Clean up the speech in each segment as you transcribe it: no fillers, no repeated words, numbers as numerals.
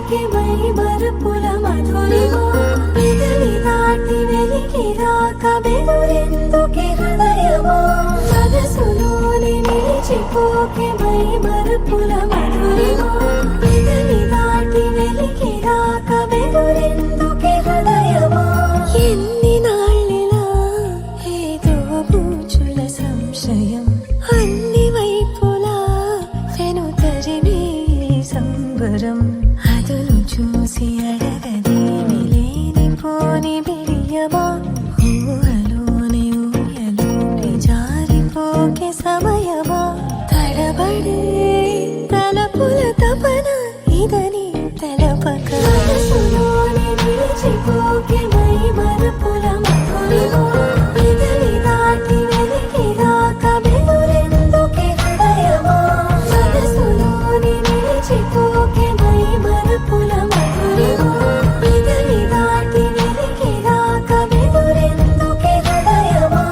మరిచిపోకే my Marupula Madhurima పెదవి దాటి వెలికి రాక బెదురెందుకే హృదయమా మనసులోనే నిలిచిపోకే మై మరుపుల మధురిమా పెదవి దాటి వెలికి రాక బెదురెందుకే హృదయమా ఎన్ని నాళ్ళిలా ఏదో పూచుల సంశయం అన్ని వైపులా వెనుతరిమే సంబరం అదును చూసి అడగదేమి లేనిపోని బిడియమా ఊహలోని ఊయలోని జారిపోకే సమయమా తడబడే తలపుల తపన ఇదని తెలపక మనసులోని నిలిచిపోకే మై మరుపుల మధురిమా పెదవి దాటి వెలికి రాక బెదురెందుకే హృదయమా మనసులోని నిలిచిపోకే మై మరుపుల మధురిమా పెదవి దాటి వెలికి రాక బెదురెందుకే హృదయమా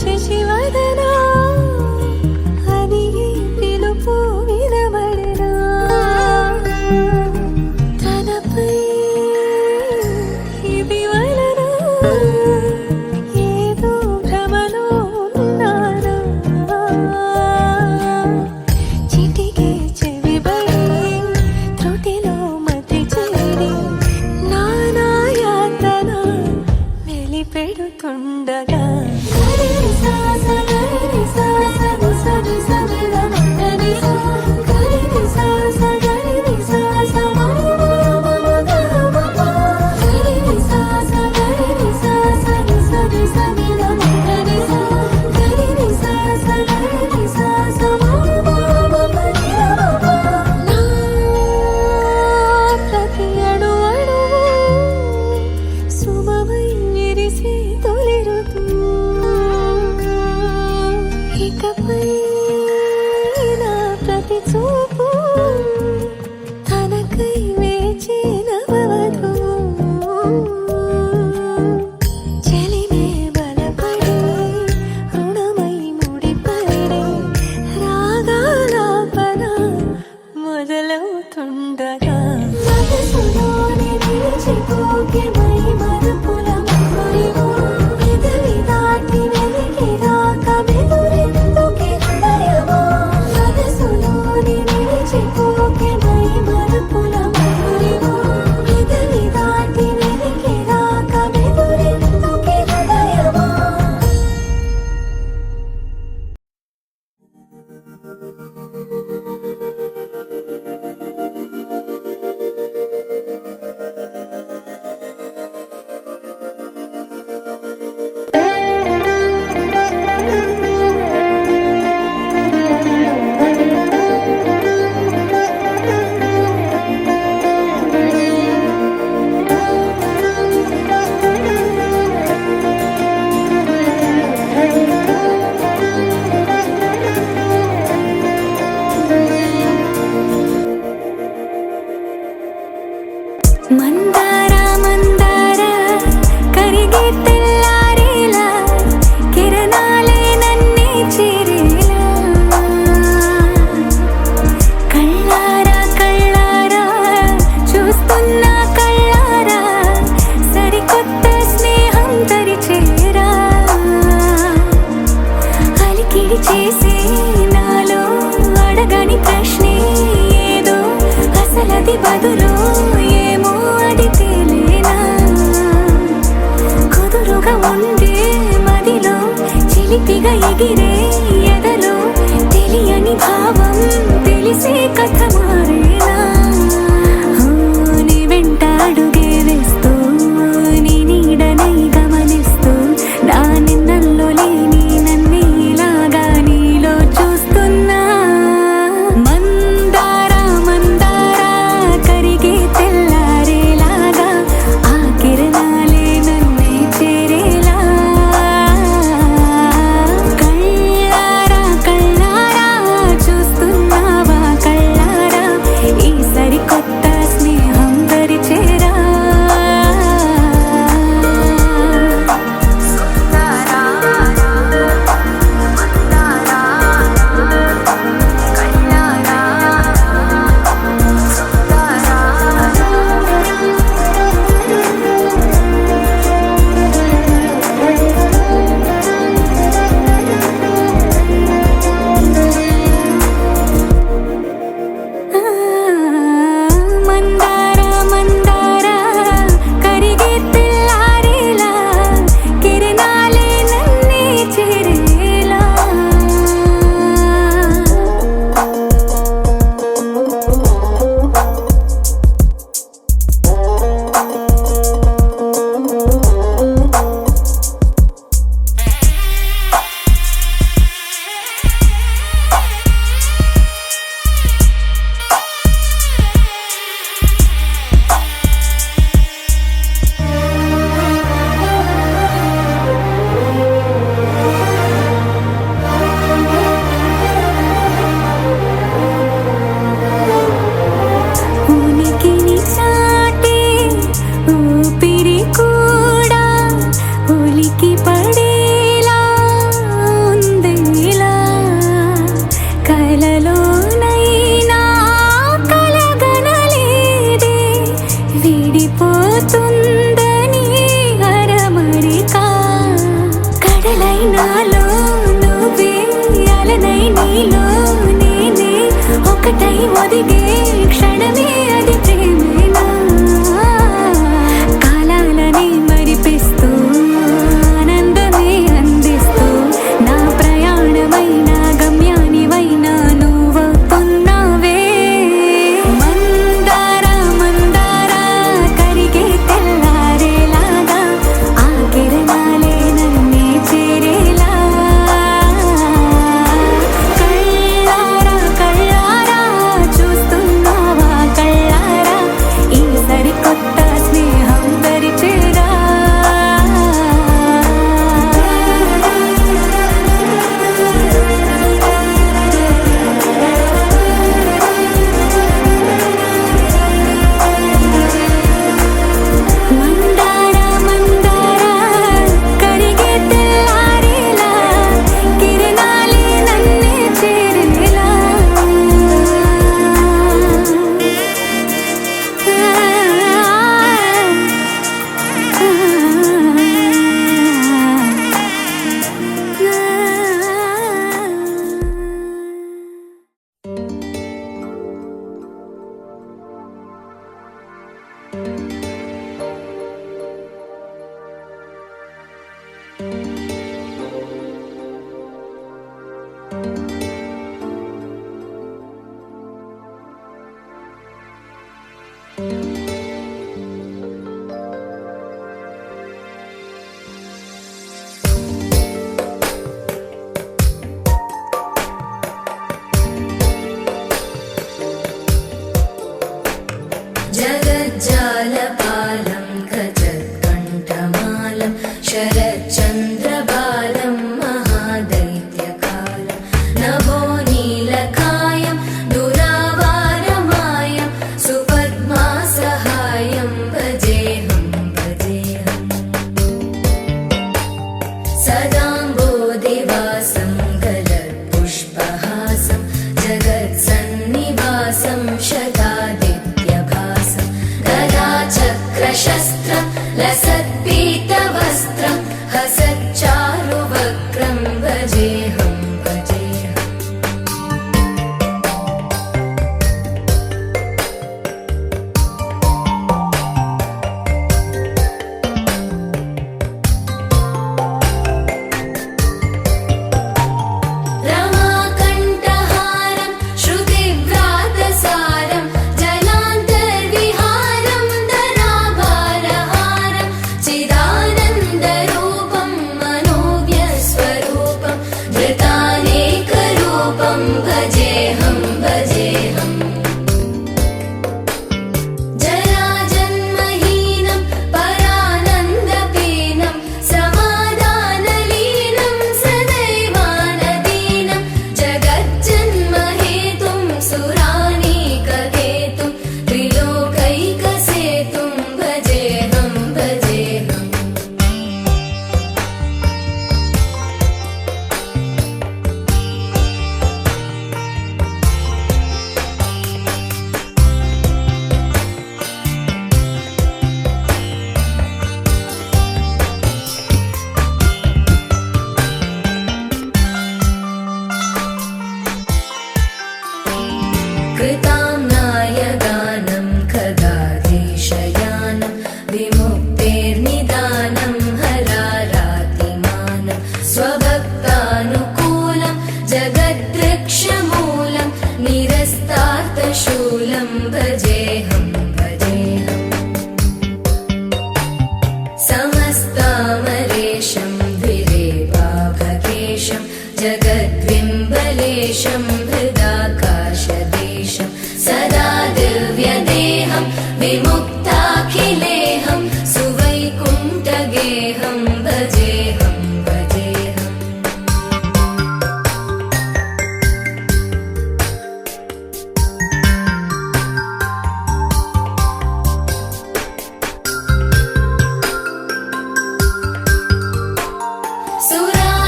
శశివదనా అని పిలుపు వినబడినా తనపై ఇది వలన ఏదో భ్రమలో ఉన్నానా చిటికే చెవిబడి త్రుటిలో మతి చేరి నానాయాతన వెలిపెడుతుండగా ప్రతి అణు అణువు సుమమై విరిసి తొలిరుతూ ఇకపై నా ప్రతి చూపు తనకై వేచి నవవధు చెలిమే బలపడి రుణమై ముడిపడి రాగాలాపన మొదలవుతుండగా మనసులోని నిలిచిపోకే మై మరుపుల మధురిమా పెదవి దాటి వెలికి రాక బెదురెందుకే హృదయమా మనసులోని నిలిచిపోకే మై మరుపుల మధురిమా పెదవి దాటి వెలికి రాక బెదురెందుకే హృదయమా మందార మందార కరిగే తెల్లారేలా కిరణాలే నన్నే చేరేలా కళ్ళారా కళ్ళారా చూస్తున్నా కళ్ళారా సరికొత్త స్నేహం తరిచేరా అలికిడి చేసి నాలో అడగని ప్రశ్నే ఏదో అసలది బదులు ఏమో అది తేలేనా కుదురుగా ఉండే మదిలో చిలిపిగా ఎగిరే ఎదలో తెలియని భావం తెలిసే కథ మారేనా నీ వెంట అడుగే వేస్తూ నీ నీడనై గమనిస్తూ నా నిన్నల్లో లేని నన్నే ఇలాగా నీలో చూస్తున్నా మందార మందార కరిగే తెల్లారేలాగా ఆ కిరణాలే నన్నే చేరేలా అవుతుందని అరమరిక కడలై నాలో నువ్వే అలనై నీలో నేనే ఒకటై ఒదిగే క్షణమే అది ప్రేమేనా కాలాలని మరిపిస్తూ ఆనందమే అందిస్తూ నా ప్రయాణమైన గమ్యానివైనా నువ్వవుతున్నావే మందార మందార కరిగే తెల్లారేలాగా ఆ కిరణాలే నన్నే చేరేలా కళ్ళారా కళ్ళారా చూస్తున్నావా కళ్ళారా ఈ సరికొత్త స్నేహం దరిచేరా మందార మందార కరిగే తెల్లారేలా కిరణాలే నన్నే చేరేలా जगज्जालपालं गजत्कण्ठमालं शरच्चन्द्रबालं महादैत्यकालं नभो नीलकायं दुरावारमायं सुपद्मासहायं भजेऽहं भजेऽहं सदाम्बोधिवासं गलत्पुष्पहासं जगत्सन्निवासं शतादित्यभासं गदाचक्रशस्त्रं लसत्पीतवस्त्रं हसच्चारुवक्त्रं भजेऽहं भजेऽहम् रमाकण्ठहारं श्रुतिव्रातसारं जलान्तर्विहारं धराभारहारं चिदानन्दरूपं मनोव्यस्वरूपं धृतानेकरूपं भजेऽहं भजेऽहम् जराजन्महीनं परानन्दपीनं समाधानलीनं सदैवानदीनं जगज्जन्महेतुं सुरानीककेतुं त्रिलोकैकसेतुं भजेऽहं भजेऽहम् कृताम्नायगानं खगाधीशयानं विमुक्तेर्निदानं हरारातिमानं स्वभक्तानुकूलं जगद्वृक्षमूलं निरस्तार्थशूलं भजेऽहं भजेऽहम् समस्तामरेशं द्विरेवाभकेशं जगद्विम्बलेशं हृदाकाशदेशं सदा दिव्यदेहं विमुक्ताखिलेहं सुवैकुण्ठगेहं भजेऽहं भजेऽहम्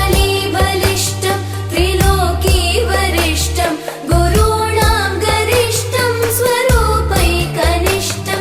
सुरालीबलिष्ठं त्रिलोकीवरिष्ठं गुरूणां गरिष्ठं स्वरूपैकनिष्ठं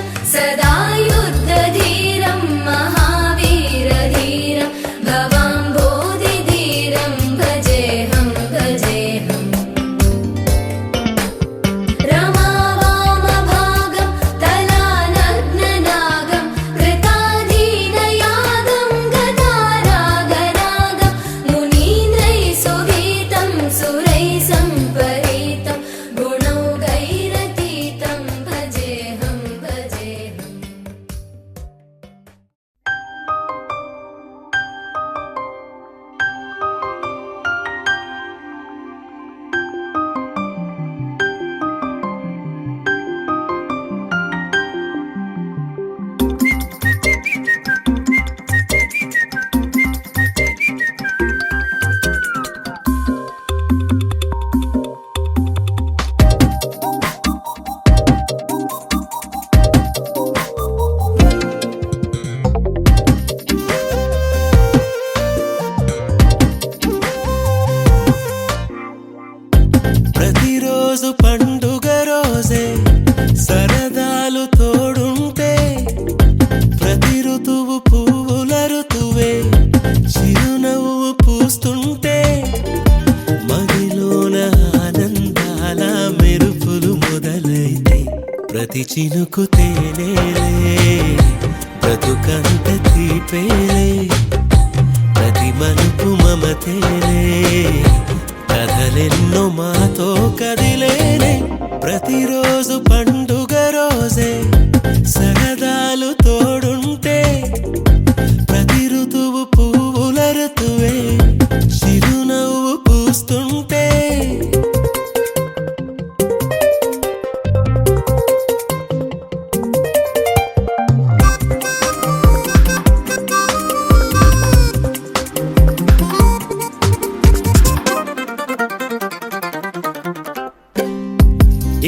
తేనేలే బ్రతుకంత తీపేలే ప్రతి మలుపు మమతేలే కథలెన్నో మాతో కదిలేనే ప్రతిరోజు పండుగ రోజే సరదాలు తోడుంటే ప్రతి ఋతువు పువ్వుల ఋతువే చిరునవ్వు పూస్తుంటే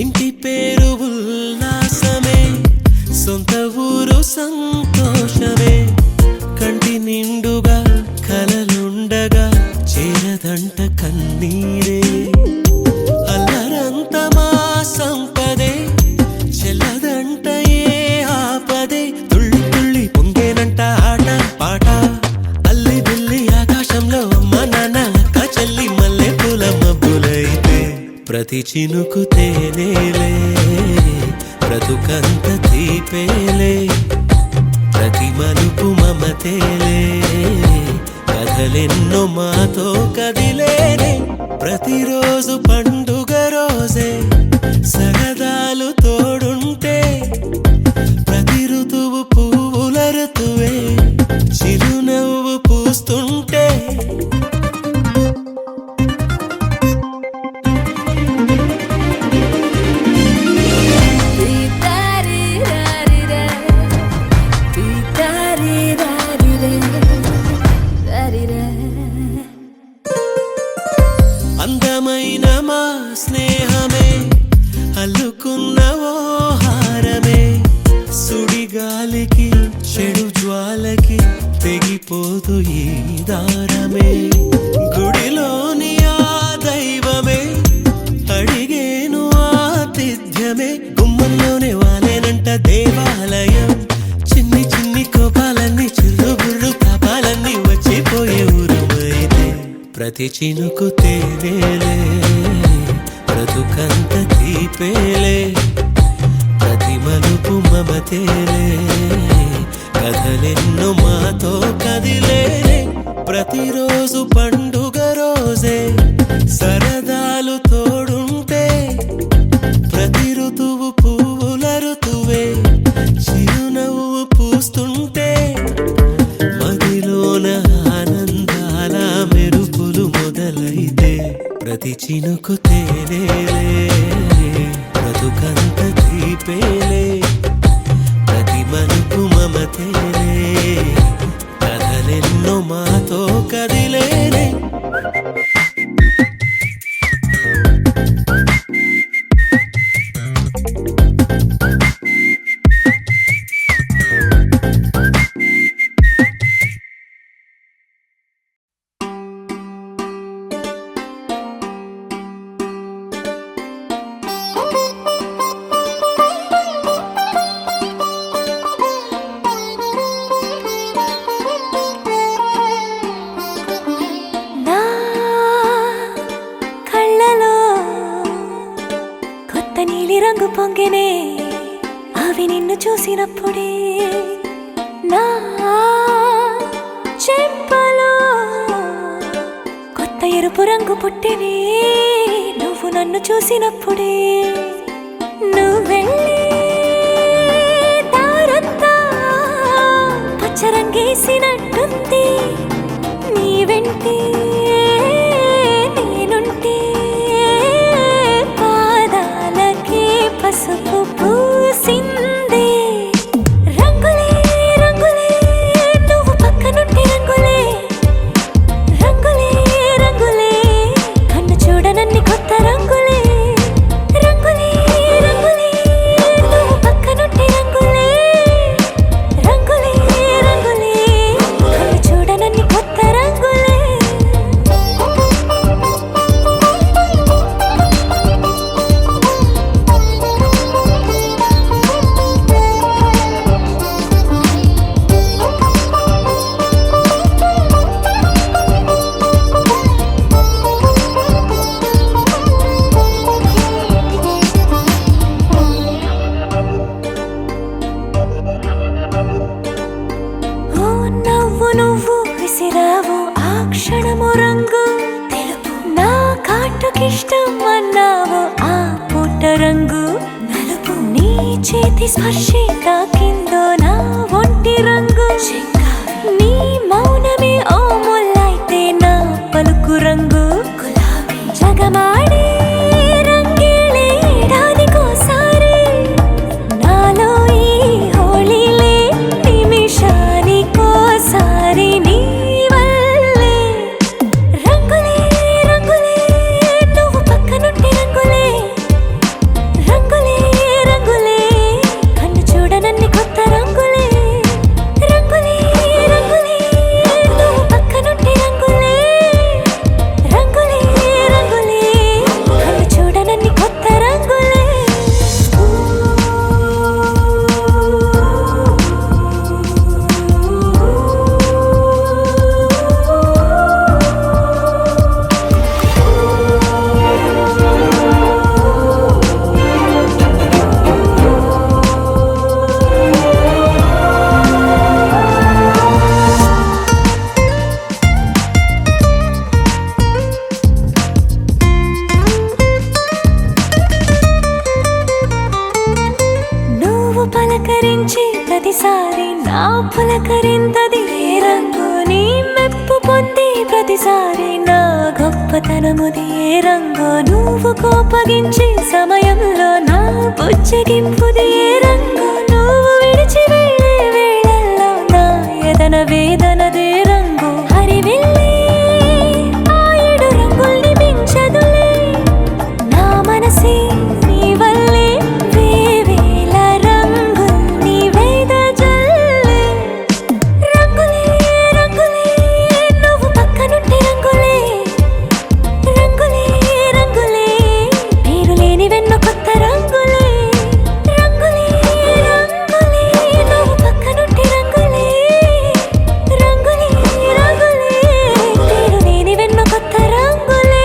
ఇంటి పేరు ఉల్లాసమే సొంత ఊరు సంతోషమే కంటి నిండుగా కలలుండగా చేరదంట కన్నీరే అల్లరంత మా సంపదే చెల్లదంట ఏ ఆపదే తుళ్ళి తుళ్ళి పొంగేనంట ఆట పాట అల్లి బిల్లి ఆకాశంలో అమ్మ నాన్న అక్క చెల్లి మల్లె పూల మబ్బులైతే ప్రతి చినుకు తేనేలే బ్రతుకంత తీపేలే ప్రతి మలుపు మమతేలే కథలెన్నో మాతో కదిలేనే ప్రతిరోజు పండుగ రోజే సరదాలు తోడుంటే ప్రతి ఋతువు పువ్వుల ఋతువే చిరునవ్వు పూస్తుంటే అందమైన మా స్నేహమే అల్లుకున్న ఓ హారమే సుడిగాలికి చెడు జ్వాలకి తెగిపోదు ఈ దారమే గుడిలోని ఆ దైవమే అడిగేను ఆతిథ్యమే గుమ్మంలోనే వాలేనంట దేవాలయం చిన్ని చిన్ని కోపాలన్నీ చిరుబుర్రు తాపాలన్నీ వచ్చిపోయే ఊరుమైతే ప్రతి చినుకు తేనేలే బ్రతుకంత తీపేలే ప్రతి మలుపు మమతేలే కథలెన్నో మాతో కదిలేనే ప్రతిరోజు పండుగ రోజే సరదాలు తోడుంటే ప్రతి ఋతువు పువ్వుల ఋతువే చిరునవ్వు పూస్తుంటే మదిలోన ఆనందాల మెరుపులు మొదలైతే ప్రతి చినుకు తేనేలే బ్రతుకంత తీపేలే ప్రతి మలుపు మమతేలే కథలెన్నో మాతో కదిలేనే నా కళ్ళలో కొత్త నీలి రంగు పొంగెనే అవి నిన్ను చూసినప్పుడే నా చెంపలో కొత్త ఎరుపు రంగు పుట్టెనే నువ్వు నన్ను చూసినప్పుడే నువ్వెళ్ళే దారంతా పచ్చరంగేసినట్టుంది నీ వెంటే నేనుంటే పాదాలకే పసుపు పూసిందే రంగులే రంగులే నువ్వు పక్కనుంటే రంగులే రంగులే రంగులే కన్ను చూడనన్ని కొత్త రంగులే రంగులే రంగులే నువ్వు పక్కనుంటే రంగులే రంగులే రంగులే క్షణము రంగు తెలుపు, నా కాటుకిష్టం అన్నావు ఆ పూట రంగు నలుపు, నీ చేతి స్పర్శే తాకిందో నా ఒంటి రంగు నీ మౌనమే ఓ ముల్లైతే నా పలుకు రంగు గులాబీ, జగమాడే రంగేలే ఏడాదికోసారి నాలో ఈ హోళీలే నిమిషానికోసారి నీ వల్లే రంగులే రంగులే నువ్వు పక్కనుంటే రంగులే రంగులే రంగులే కన్ను చూడనన్ని కొత్త రంగులే రంగులే రంగులే నువ్వు పక్కనుంటే రంగులే రంగులే రంగులే కన్ను చూడనన్ని కొత్త రంగులే. నువ్వు పలకరించి ప్రతిసారి నా పులకరింతది ఏ రంగు, నీ మెప్పు పొంది ప్రతిసారి నా గొప్పతనముది ఏ రంగు, నువ్వు కోపగించి సమయంలో నా బుజ్జగింపుది ఏ రంగు, నువ్వు విడిచి వెళ్ళే వేళల్లో నా ఎదన వేదనదే రంగు, హరివిల్లే ఆ ఏడు రంగుల్ని మించదులే నా మనసే నీ వల్లే వేవేల రంగుల్ని వెదజల్లే రంగులే రంగులే నువ్వు పక్కనుంటే రంగులే రంగులే రంగులే పేరు లేని వెన్నో కొత్త రంగులే రంగులే రంగులే నువ్వు పక్కనుంటే రంగులే రంగులే రంగులే పేరు లేని వెన్నో కొత్త రంగులే.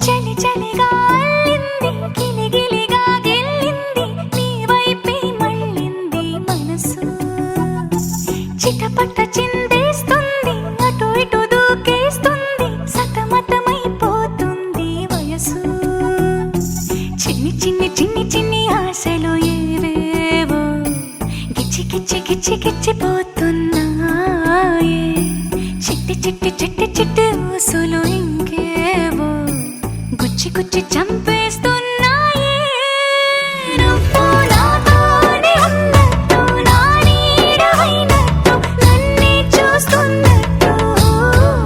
చలి చలిగా అల్లింది గిలిగిలిగా గెల్లింది నీ వైపే మళ్ళింది మనసు, చిటపట చిందేస్తుంది అటు ఇటు దూకేస్తుంది సతమతమైపోతుంది వయసు, చిన్ని చిన్ని చిన్ని చిన్ని ఆశలు ఏవేవో గిచ్చి గిచ్చి గిచ్చి గిచ్చిపోతున్నాయే, చిట్టి చిట్టి చిట్టి చిట్టి ఊసులు ఇంకేవో గుచ్చి గుచ్చి చంపేస్తున్నాయే, నువ్వు నాతోనే ఉన్నట్టు నా నీడవైనట్టు నన్నే చూస్తున్నట్టు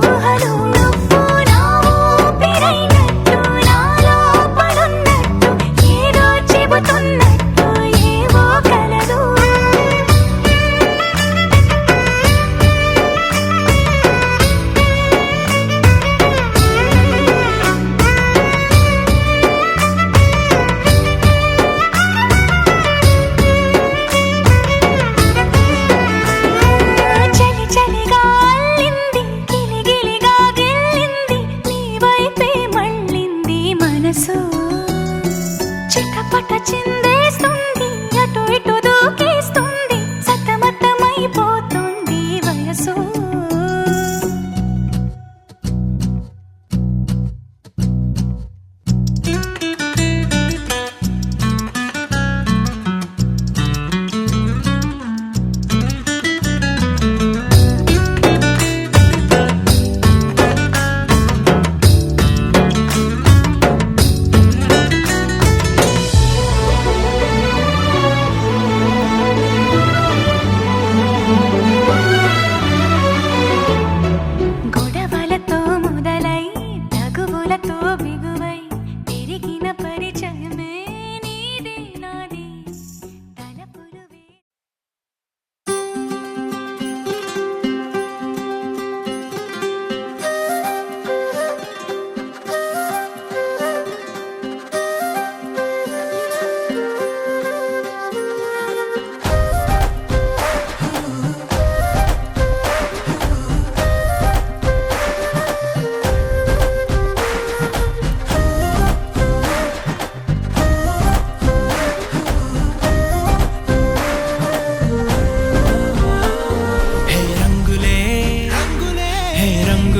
ఊహలు, నువ్వు నా ఊపిరైనట్టు నా లోపలున్నట్టు ఏదో చెబుతున్నట్టు ఏవో కలదు. చలి చలిగా అల్లింది గిలిగిలిగా గెల్లింది నీ వైపే మళ్ళింది మనసు, చిటపట చిందేస్తుంది అటు ఇటు దూకేస్తుంది సతమతమైపోతుంది వయసు.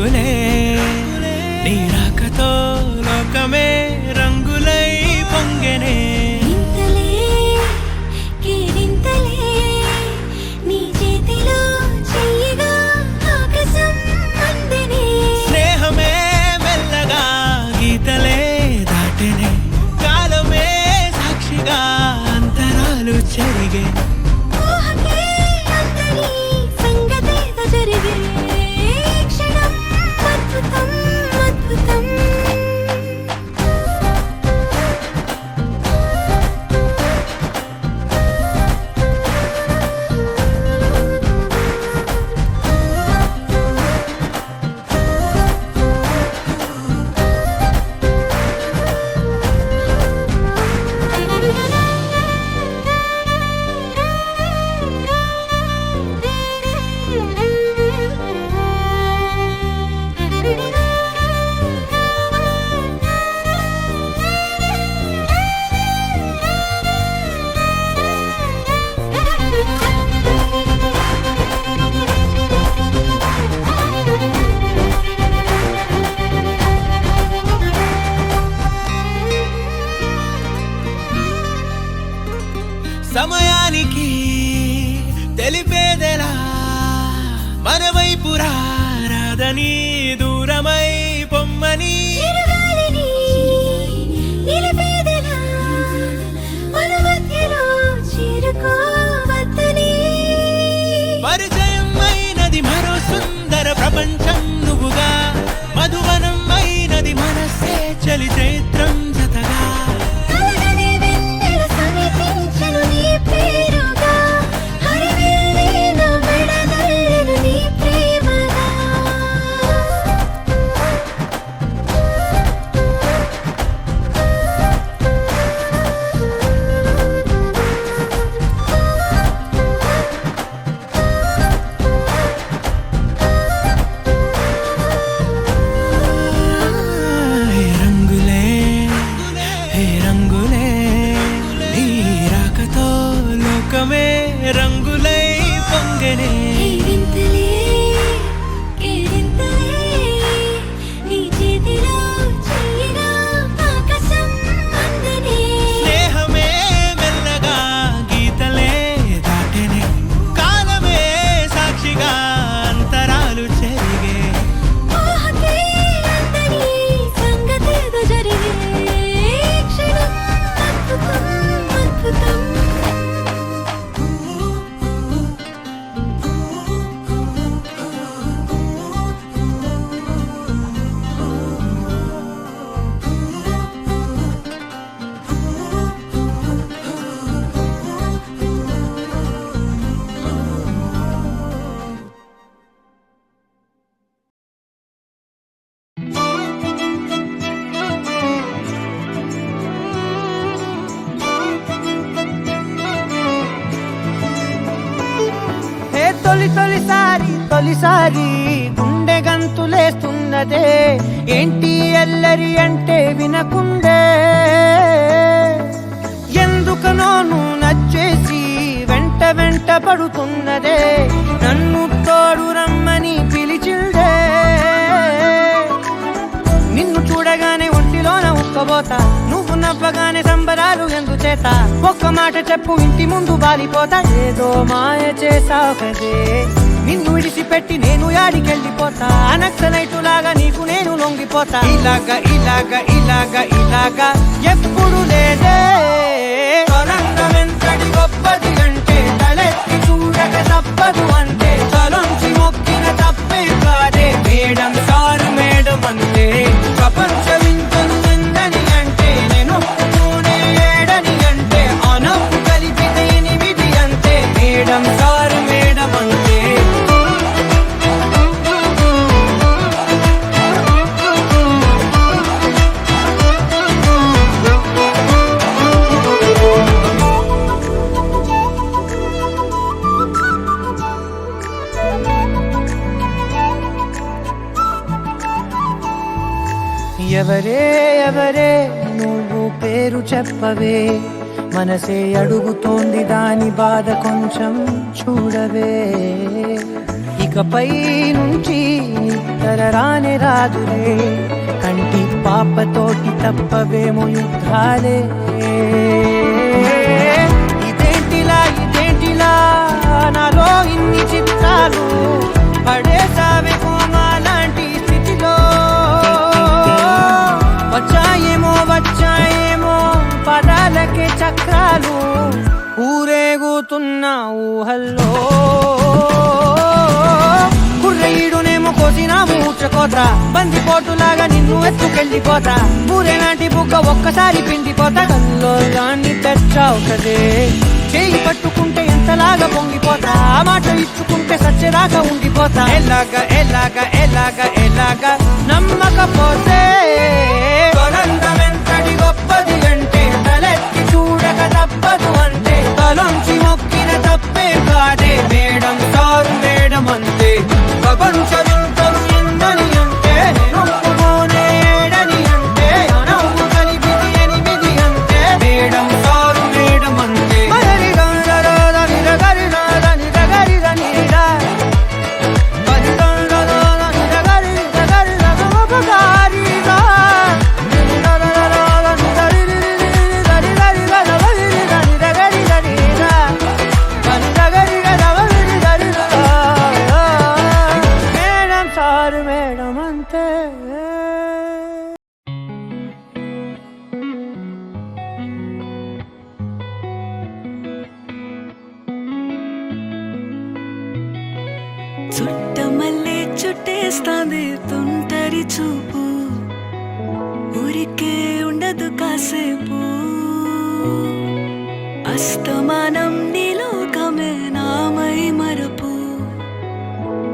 రంగులే నీ రాకతో లోకమే రంగులై పొంగెనే ఇంతలే కేరింతలే నీ చేతిలో చెయ్యగా ఆకాశం అందెనే స్నేహమే మెల్లగా గీతలే దాటెనే కాలమే సాక్షిగా అంతరాలు చెరిగే ఊహకే అంతని సంగతేదో జరిగే క్షణం అద్భుతం అద్భుతం సమయానికి తెలిపేదెలా మన వైపు రాదని దూరమై పొమ్మని చిరుగాలిని నిలిపేదెలా మన మధ్యలో చేరుకోవద్దని పరిచయం అయినది మరో సుందర ప్రపంచం నువ్వుగా మధువనం అయినది మనసే చలి చైత్రం జతగా కలగని వెన్నెల సమీపించెను నీ పేరుగా హరివెల్లి నా మెడదల్లెను నీ ప్రేమగా హే రంగులే హే రంగులే నీ రాకతో లోకమే రంగులై పొంగెనే కేరింతలే కేరింతలే నీ చేతిలో చెయ్యగా ఆకాశం అందెనే స్నేహమే మెల్లగా గీతలే దాటెనే కాలమే సాక్షిగా అంతరాలు చెరిగే ఊహకే అందని సంగతేదో జరిగే క్షణం అద్భుతం అద్భుతం ఏ తొలిసారి గుండె గంతులేస్తున్నదే ఏంటి ఎల్లరి అంటే వినకుండే ఎందుకనో నువ్వు నచ్చేసి వెంట పడుతున్నదే నన్ను తోడు రమ్మని పిలిచిందే నిన్ను చూడగానే ఒంటిలోన ఉక్కబోతా నువ్వు నవ్వగానే సంబరాలు ఎందుచేత ఒక్క మాట చెప్పు ఇంటి ముందు బాలిపోతా ఏదో మాయ చేసావు కదే నిన్ను విడిచిపెట్టి నేను యాడికెళ్ళిపోతా నక్సలైటులాగా నీకు నేను లొంగిపోతా ఇలాగా ఎప్పుడు లేదే తొలంగమెంతటి గొప్పది అంటే తలెత్తి చూడక తప్పదు అంటే తలొంచి మొక్కిన తప్పే కాదే మేడం సారు మేడం అంటే ప్రపంచ వింతలు ఎందని అంటే నేను ఒప్పుకోనే ఏడని అంటే అనప్పు కలిపితే 8 అంతే మేడం సారు మేడం అంటే ఎవరే నువ్వు పేరు చెప్పవే మనసే అడుగుతోంది దాని బాధ కొంచెం చూడవే ఇకపై నుంచి నిద్ర రాని రానే రాదులే కంటి పాపతోటి తప్పవేమో యుద్ధాలే ఇదేంటిలా నాలో ఇన్ని చిత్రాలు పడేసావే కోమాలాంటి స్థితిలో వచ్చాయేమో పదాలకే చక్రాలు ఊరేగుతున్న ఊహల్లో కుర్రయ్యుడునేమో కోసిన ఊచకోత బందిపోటులాగా నిన్ను ఎత్తుకెళ్ళిపోతా ఊరేలాంటి బుగ్గ ఒక్కసారి పిండిపోతా కల్లోలాన్ని తెచ్చావు కదే చేయి పట్టుకుంటే ఎంతలాగా పొంగిపోతా మాట ఇచ్చుకుంటే సచ్చేదాకా ఉండిపోతా ఎలాగా నమ్మకపోతే దురంతమెంతటి గొప్పది అంటే తలెత్తి చూడక తప్పదు అంటే తలంచి మొక్కిన తప్పే కాదే మేడం సారు మేడం అంతే ప్రపంచవింతలు ఎందని అంటే నొప్పుకోనే ఏడని అంటే అనవు కలిపిది 8 అంటే మేడం సారు మేడం అంతే మేడం అంతే చుట్టమల్లే చుట్టేస్తాంది తుంటరి చూపు ఊరికే ఉండదు కాసేపు అస్తమానం నీలోకమే నామై మరపు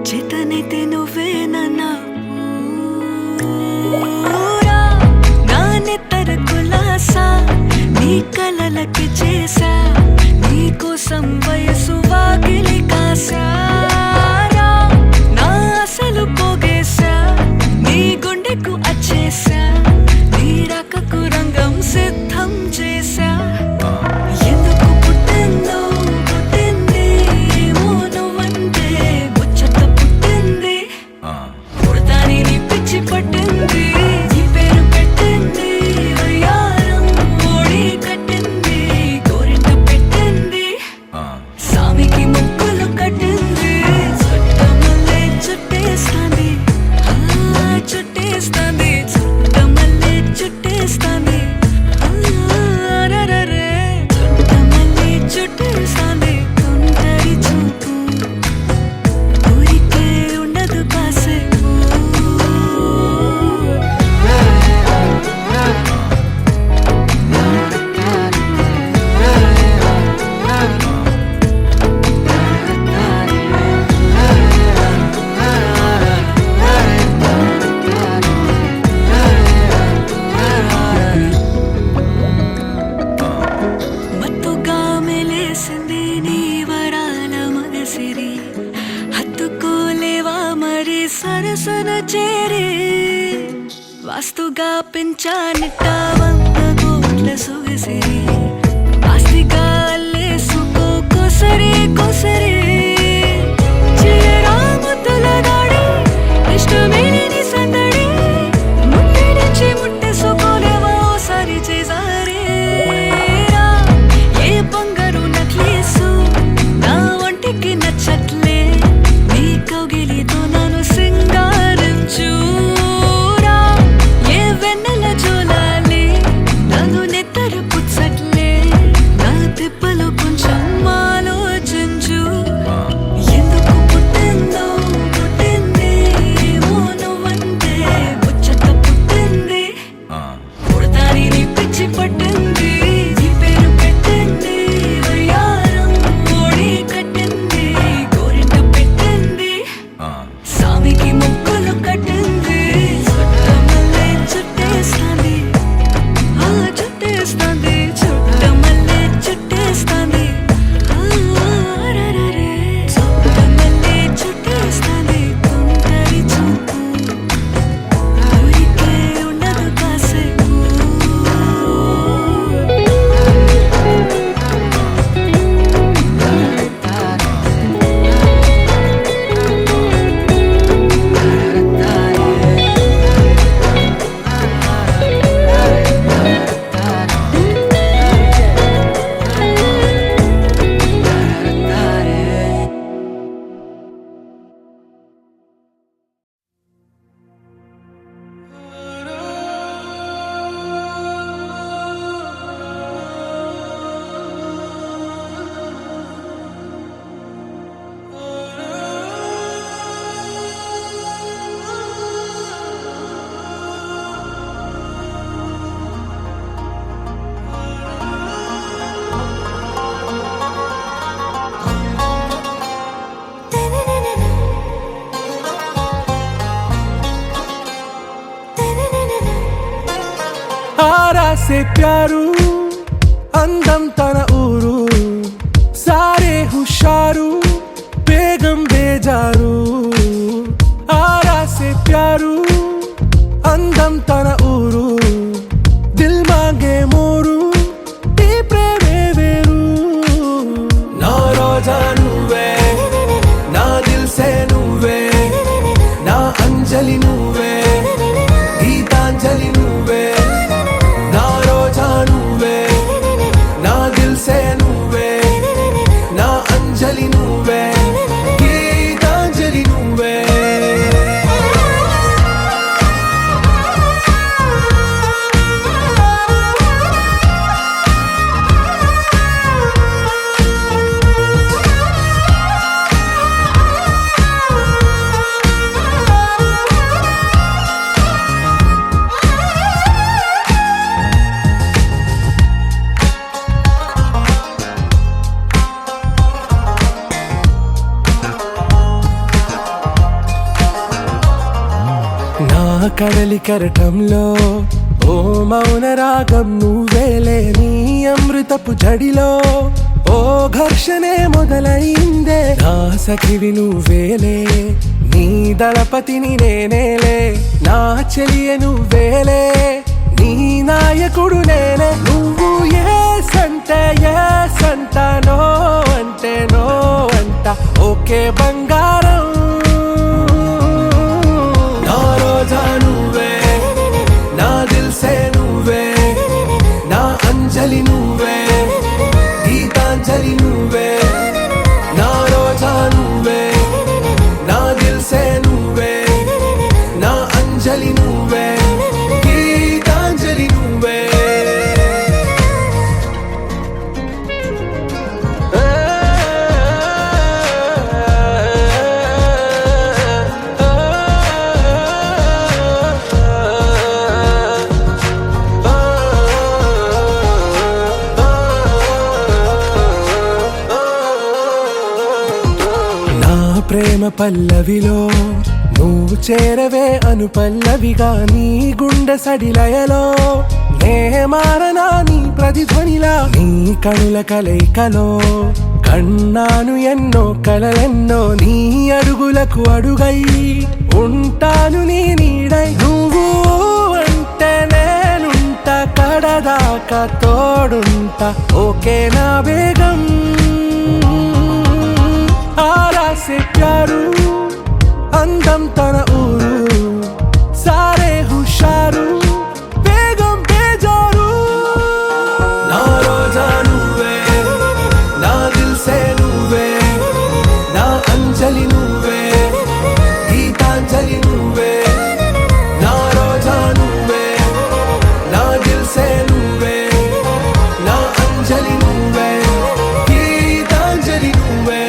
చేతనైతే నువ్వే నన్నా నా నెత్తర కులాసా నీ కలలకి చేసా నీ కోసం వయసు వాకిలి కాసా నా అసలు పోగేసా నీ గుండెకు అచ్చేసా నీ రకకు రంగం సిద్ధం చేసా ఎందుకు పుట్టిందో పుట్టింది ఏమో నువ్వంటే ముచ్చట పుట్టింది పుడతాని నీ పిచ్చి పట్టింది నీ పేరు పెట్టింది వయ్యారం ఓడి కట్టింది గోరింట పెట్టింది సామికి ముక్కులు కట్టింది చుట్టమల్లే చుట్టేస్తాంది చుట్టేస్తాంది చుట్టమల్లే చుట్టేస్తాంది రరరే చుట్టమల్లే చుట్టేస్తాంది తుంటరి చూపు ఊరికే ఉండదు కాసేపు మత్తుగా మెలేసింది నీ వరాల మగసిరి హత్తుకోలేవా మరి సరసన చేరి వాస్తుగా పెంచానిట్ట 100 కోట్ల సొగసిరి ఆస్తిగా అల్లేసుకో కొసరి కొసరి చేయరా ముద్దుల దాడి ఇష్టమేని సందడి ముట్టడించి ముట్టేసుకోలేవా ఓసారి చేసారి ఏ బంగారు నక్లీసు నా ఒంటికి నచ్చట్లే నీ కౌగిలితో నన్ను సింగారించురా ఏ వెన్నెల జోలాలి నన్ను నెత్తరు పుచ్చట్లే నా తిప్పలు కొంచెం ఆలోచ ఆరా సే ప్యారు అందం తన ఊరు సారే హుషారు బేగం బేజారు ఆరా సే ప్యారు అందం తన ఊరు దిల్ మాంగే మోరు ఈ ప్రేమే వేరు నా రోజా నువ్వే నా దిల్ సే నువ్వే నా అంజలి నువ్వే గీతాంజలి నువ్వే నా రోజా నువ్వే నా దిల్ సే నువ్వే నా అంజలి నువ్వే గీతాంజలి నువ్వే నా కడలి కరటంలో ఓ మౌన రాగం నువ్వేలే నీ అమృతపు జడిలో ఓ ఘర్షణే మొదలైందే నా సఖివి నువ్వేలే నీ దళపతిని నేనేలే నా చెలియ నువ్వేలే నీ నాయకుడు నేనే నువ్వు ఏ సంట నో అంటే నో అంట ఓకే బంగారం నా రోజా నువ్వే నా దిల్ సే నువ్వే నా అంజలి నువ్వే గీతాంజలి నువ్వే నా రోజా నువ్వే నా దిల్ సే నువ్వే నా అంజలి నువ్వే గీతాంజలి నువ్వే ప్రేమ పల్లవిలో నువ్వు చేరవే అను పల్లవిగా నీ గుండె సడిలయలో నే మారనా నీ ప్రతిధ్వనిలా నీ కనుల కలయికలో కన్నాను ఎన్నో కలలెన్నో నీ అడుగులకు అడుగై ఉంటాను నీ నీడై నువ్వు అంటే నేనుంట కడదాకా తోడుంటా ఓకే నా బేగం ఆరా సే ప్యారు అందం తన ఊరు సారే హుషారు బేగం బేజారు నా రోజా నువ్వే నా దిల్ సే నువ్వే నా అంజలి నువ్వే గీతాంజలి నువ్వే నా రోజా నువ్వే నా దిల్ సే నువ్వే నా అంజలి నువ్వే గీతాంజలి నువ్వే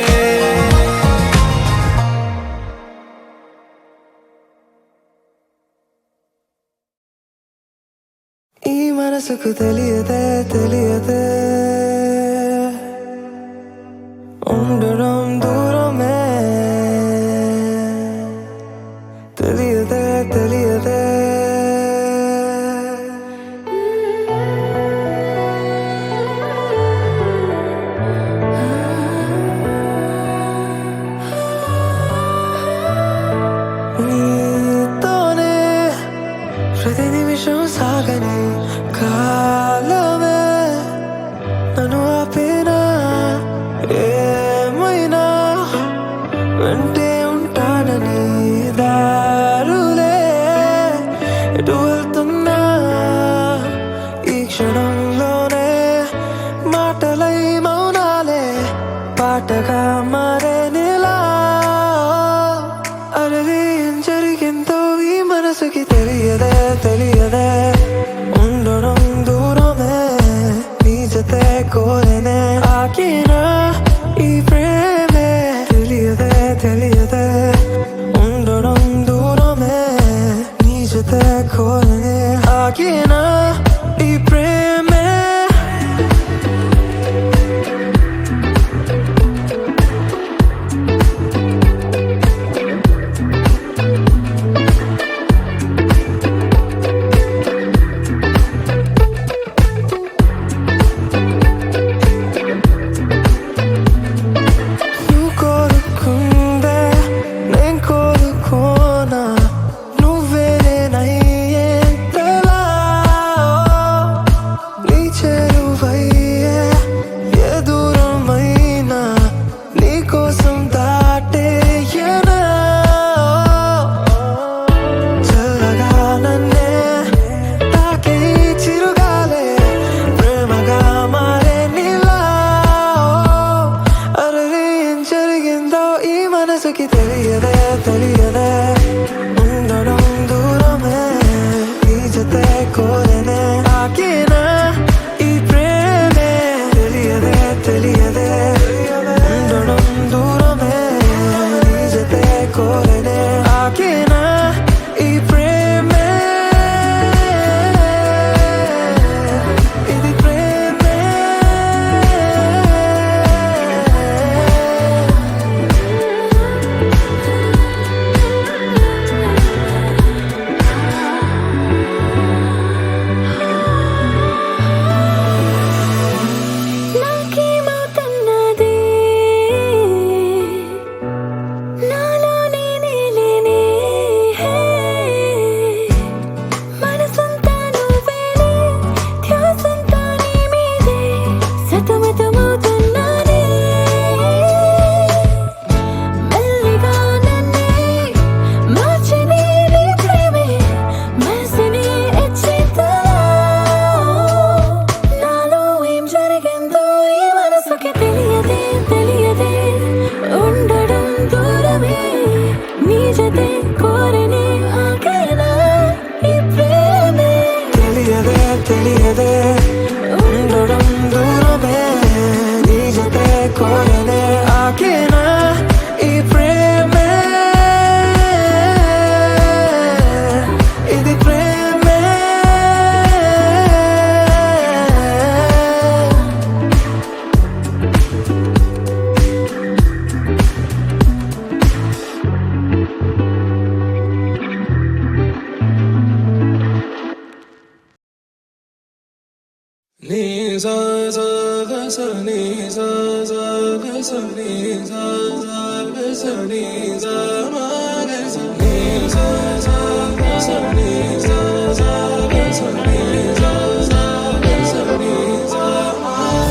ఈ మనసుకు తెలియదే తెలియదే ఉండడం దూరమే తెలియదే తెలియదే నీతోనే ప్రతి నిమిషం సాగని కాలమే నన్ను ఆపేనా ఏమైనా వెంటే ఉంటానని దారులే ఎటు వెళ్తున్నా ఈ క్షణంలోనే మాటలై మౌనాలే పాటగా మారే నీలా అరవే ఏం జరిగిందో ఈ మనసుకి తెలియదే తెలియదే ఉండడం దూరమే నీ జతే కోరేనే ఆగినా ఈ ప్రేమే తెలియదే తెలియదే ఉండడం దూరమే నీ జతే కోరేనే ఆగినా ఈ ప్రేమే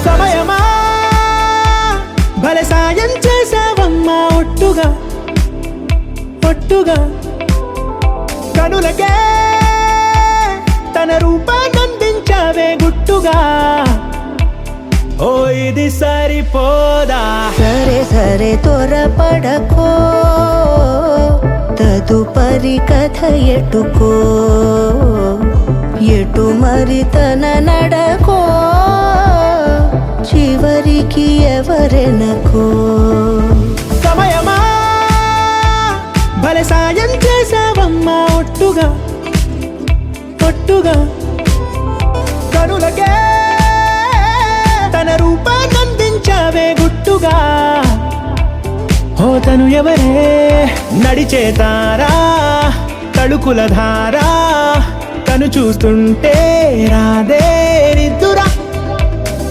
సమయమా భలే సాయం చేసావమ్మా ఒట్టుగా ఒట్టుగా కనులకే తన రూపాన్నందించావే గుట్టుగా ఓ ఇది సరిపోదా సరే సరే త్వరపడకో తదుపరి కథ ఎటుకో ఎటు మరి తన నడకో చివరికి ఎవరెనకో సమయమా భలే సాయం చేసావమ్మా ఒట్టుగా ఒట్టుగా కనులకే తన రూపాన్నందించావే గుట్టుగా ఓ తను ఎవరే నడిచే తారా తడుకుల ధారా తను చూస్తుంటే రాదే నిద్దురా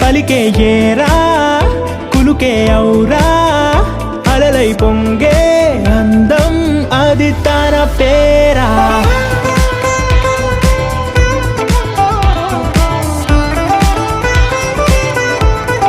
పలికే ఏరా కులుకే ఔరా అలలై పొంగే అందం అది తన పేరా